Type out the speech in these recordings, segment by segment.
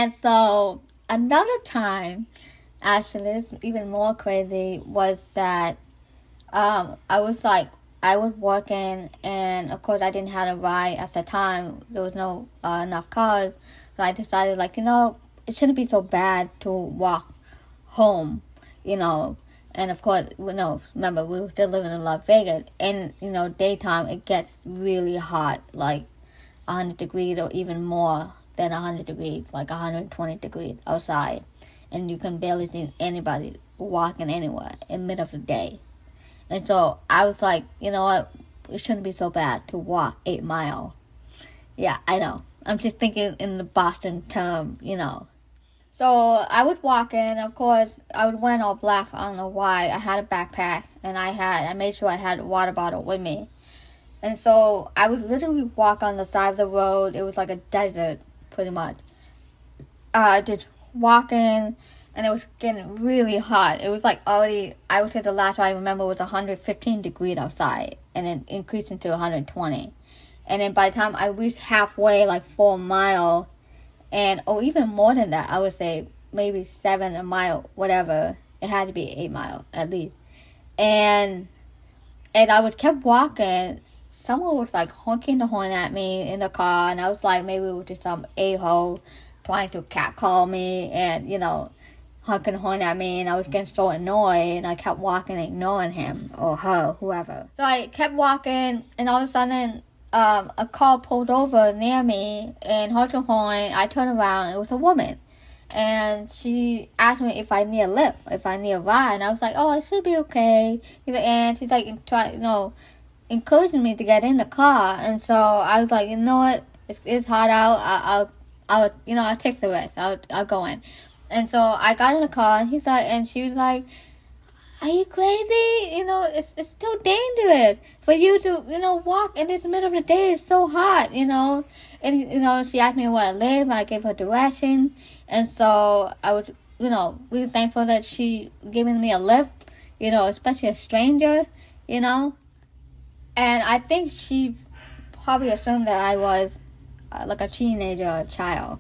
And so another time, actually, it's even more crazy, was that I was working, and of course I didn't have a ride at the time. There was no enough cars, so I decided, it shouldn't be so bad to walk home, you know. And of course, remember, we were still living in Las Vegas, and daytime it gets really hot, like 100 degrees or even more than 100 degrees, like 120 degrees outside, and you can barely see anybody walking anywhere in the middle of the day. And so I was like, you know what? It shouldn't be so bad to walk 8 miles. Yeah, I know. I'm just thinking in the Boston term, So I was walking. Of course, I was wearing all black. I don't know why. I had a backpack, and I made sure I had a water bottle with me. And so I would literally walk on the side of the road. It was like a desert, pretty much. Just walking, and it was getting really hot. It was like already, I would say the last one I remember was 115 degrees outside, and then increasing to 120. And then by the time I reached halfway, like 4 miles, or even more than that, I would say maybe 7 a mile, whatever. It had to be 8 miles at least. And I would kept walking. Someone was like honking the horn at me in the car, and I was like, maybe it was just some a-hole trying to catcall me, and honking the horn at me, and I was getting so annoyed, and I kept walking, ignoring him or her, whoever. So I kept walking, and all of a sudden, a car pulled over near me and honked the horn. I turned around. It was a woman, and she asked me if I need a lift, if I need a ride, and I was like, "Oh, it should be okay." And she's like, encouraging me to get in the car, and so I was like, you know what? It's hot out. I'll take the rest. I'll go in. And so I got in the car, and she was like, "Are you crazy? It's still dangerous for you to, walk in this middle of the day. It's so hot, And, she asked me where I live. I gave her direction. And so I was, really thankful that she giving me a lift, especially a stranger, And I think she probably assumed that I was like a teenager or a child.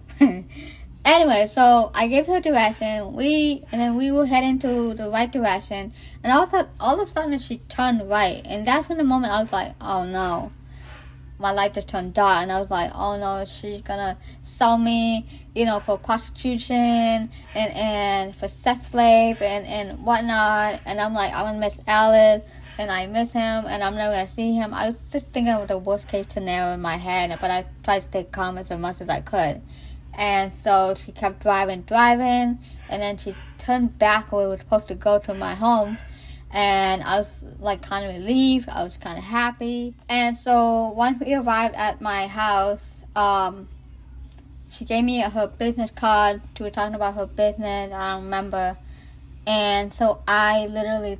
Anyway, so I gave her direction. And then we were heading to the right direction. And all of a sudden she turned right. And that's when the moment I was like, oh no. My life just turned dark. And I was like, oh no, she's gonna sell me, for prostitution and for sex slave and whatnot. And I'm like, I'm gonna miss Alice. And I miss him, and I'm never going to see him. I was just thinking of the worst case scenario in my head, but I tried to stay calm as much as I could. And so she kept driving, and then she turned back where we were supposed to go to my home. And I was like kind of relieved. I was kind of happy. And so once we arrived at my house, she gave me her business card. She was talking about her business. I don't remember. And so I literally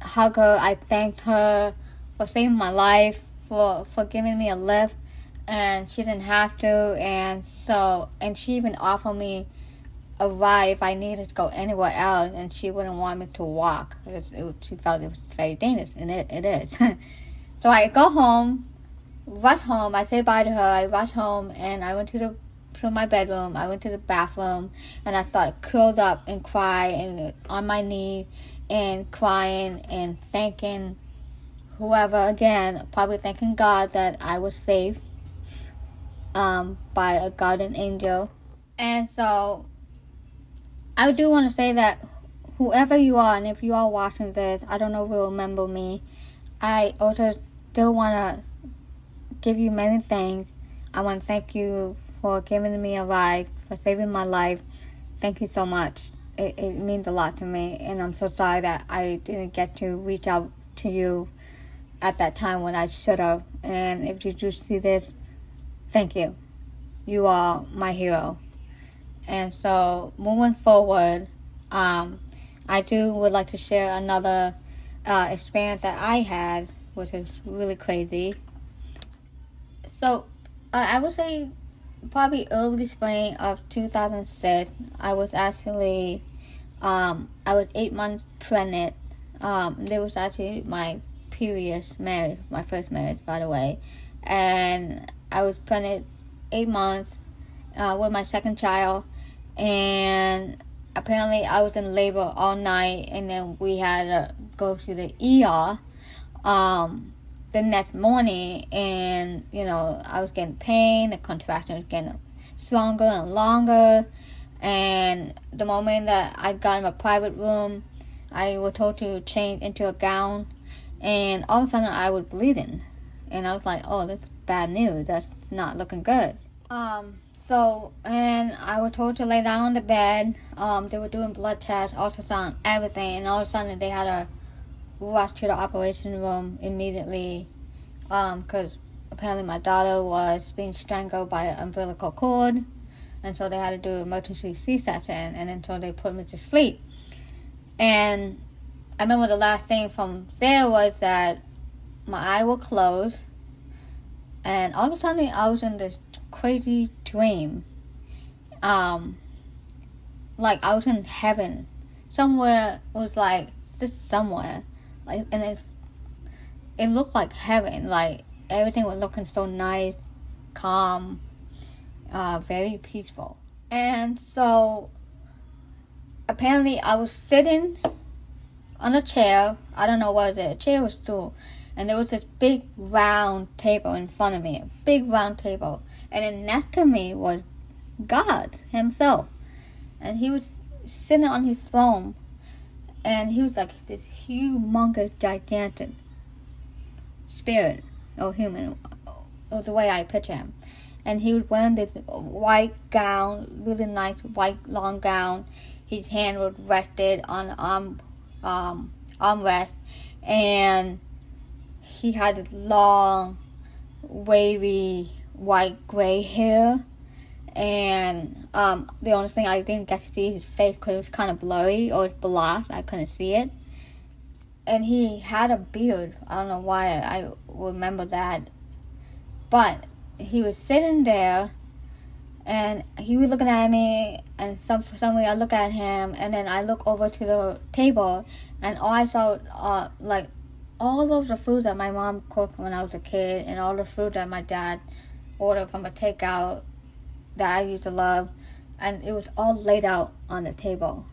hug her. I thanked her for saving my life, for giving me a lift, and she didn't have to. And she even offered me a ride if I needed to go anywhere else, and she wouldn't want me to walk. She felt it was very dangerous, and it is. So I go home, rush home. I say bye to her. I rush home, and I went to my bedroom. I went to the bathroom, and I started curled up and cry and on my knee and crying and thanking whoever, again, probably thanking God that I was saved by a guardian angel. And so I do want to say that whoever you are, and if you are watching this, I don't know if you'll remember me. I also still want to give you many things. I want to thank you for giving me a ride, for saving my life. Thank you so much. It means a lot to me, and I'm so sorry that I didn't get to reach out to you at that time when I should have. And if you do see this, thank you. You are my hero. And so moving forward, I would like to share another experience that I had, which is really crazy. So I would say probably early spring of 2006, I was actually, I was 8 months pregnant. There was actually my previous marriage, my first marriage, by the way. And I was pregnant 8 months with my second child. and apparently I was in labor all night, and then we had to go to the ER the next morning, and I was getting pain, the contraction was getting stronger and longer, and the moment that I got in my private room, I was told to change into a gown, and all of a sudden I was bleeding, and I was like, oh, that's bad news, that's not looking good. And I was told to lay down on the bed. They were doing blood tests, ultrasound, everything, and all of a sudden they had to rush to the operation room immediately, because apparently my daughter was being strangled by an umbilical cord, and so they had to do emergency C-section, and then so they put me to sleep. And I remember the last thing from there was that my eye was closed, and all of a sudden I was in this crazy dream. Like I was in heaven. Somewhere, it was like just somewhere. Like, and it looked like heaven. Like everything was looking so nice, calm, very peaceful. And so apparently I was sitting on a chair. I don't know what it was. A chair or stool. And there was this big round table in front of me. A big round table. And then next to me was God himself. And he was sitting on his throne. And he was like this humongous, gigantic spirit or human. Or the way I picture him. And he was wearing this white gown, really nice white long gown. His hand was rested on the armrest. And he had this long, wavy, white, gray hair. And the only thing I didn't get to see his face because it was kind of blurry or blocked. I couldn't see it. And he had a beard. I don't know why I remember that. But he was sitting there, and he was looking at me, and for some way I look at him, and then I look over to the table, and all I saw, like, all of the food that my mom cooked when I was a kid, and all the food that my dad ordered from a takeout that I used to love, and it was all laid out on the table.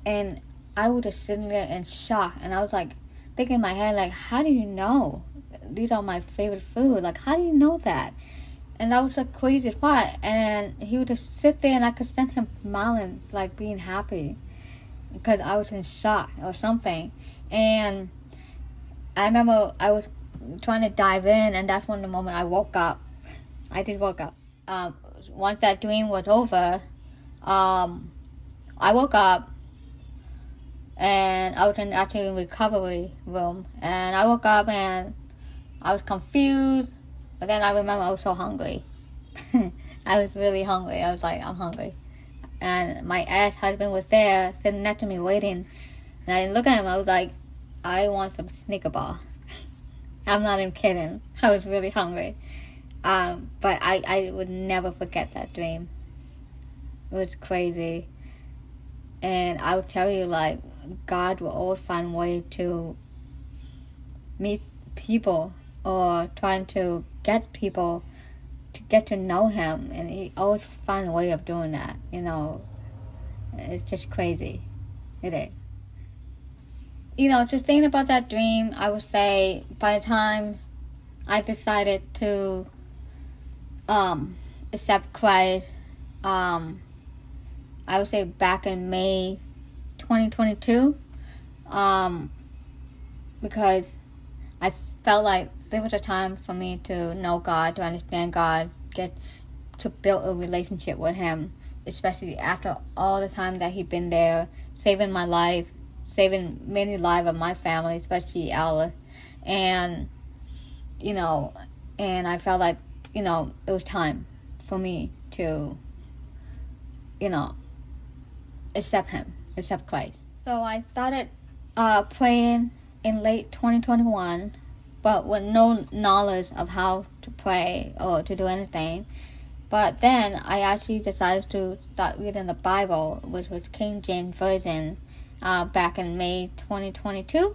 And I was just sitting there in shock, and I was like, thinking in my head, like, how do you know? These are my favorite food. Like, how do you know that? And that was the craziest part. And he would just sit there, and I could sense him smiling, like being happy, because I was in shock or something. And I remember I was trying to dive in, and that's when the moment I woke up. I did woke up. Once that dream was over, I woke up, and I was actually in recovery room. And I woke up, and I was confused, but then I remember I was so hungry. I was really hungry. I was like, I'm hungry. And my ex-husband was there, sitting next to me, waiting. And I didn't look at him. I was like, I want some Snicker bar. I'm not even kidding. I was really hungry. But I would never forget that dream. It was crazy. And I would tell you, like, God will always find a way to meet people or trying to get people to get to know him. And he always find a way of doing that, It's just crazy. It is. Just thinking about that dream, I would say by the time I decided to accept Christ, I would say back in May 2022, because I felt like there was a time for me to know God, to understand God, get to build a relationship with him, especially after all the time that he'd been there, saving my life, saving many lives of my family, especially Ella. And, and I felt like, it was time for me to, accept Christ. So I started praying in late 2021, but with no knowledge of how to pray or to do anything. But then I actually decided to start reading the Bible, which was King James Version, back in May 2022,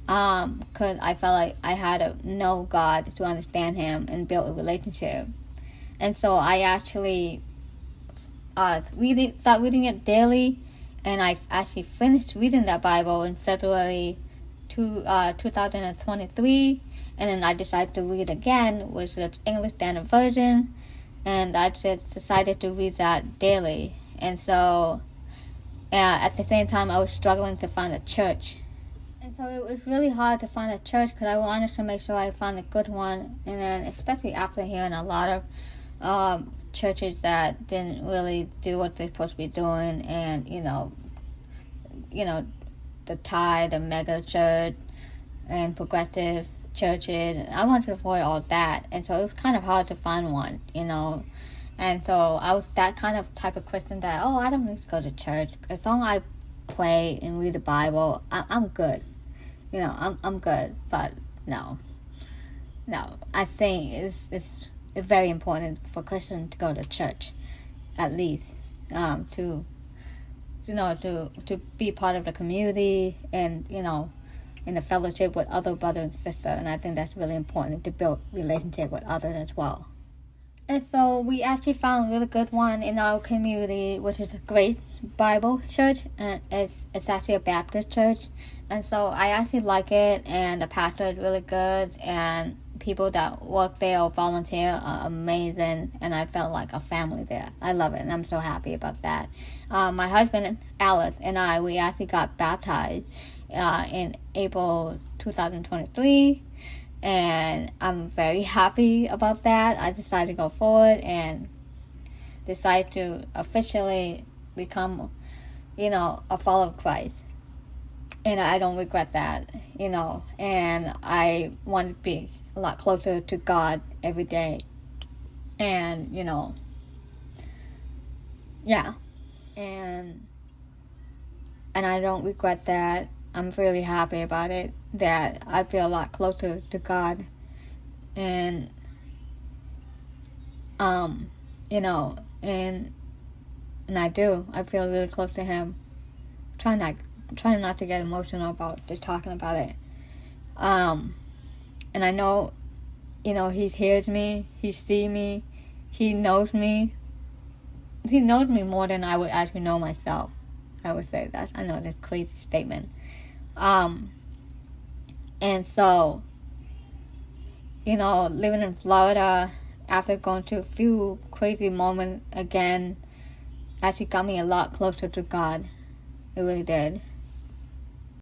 because I felt like I had to know God to understand him and build a relationship. And so I actually start reading it daily, and I actually finished reading that Bible in February 2023, and then I decided to read again, which is English Standard Version, and I just decided to read that daily. And so at the same time, I was struggling to find a church. And so it was really hard to find a church because I wanted to make sure I found a good one. And then especially after hearing a lot of churches that didn't really do what they're supposed to be doing, and the Tide, the mega church, and progressive churches. I wanted to avoid all that, and so it was kind of hard to find one, And so I was that kind of type of Christian that, I don't need to go to church. As long as I pray and read the Bible, I'm good. I'm good. But no. I think it's very important for Christians to go to church, at least, to be part of the community and, in the fellowship with other brothers and sisters. And I think that's really important, to build relationship with others as well. And so we actually found a really good one in our community, which is Grace Bible Church, and it's actually a Baptist church. And so I actually like it, and the pastor is really good, and people that work there or volunteer are amazing, and I felt like a family there. I love it, and I'm so happy about that. My husband, Alice, and we actually got baptized in April 2023, and I'm very happy about that. I decided to go forward and decide to officially become, a follower of Christ. And I don't regret that, and I want to be a lot closer to God every day. And, yeah. And I don't regret that. I'm really happy about it, that I feel a lot closer to God. And, and I do. I feel really close to Him. Trying not to get emotional about just talking about it. And I know, He hears me, He sees me, He knows me. He knows me more than I would actually know myself. I would say that. I know that's a crazy statement. And so, living in Florida after going through a few crazy moments again, actually got me a lot closer to God. It really did.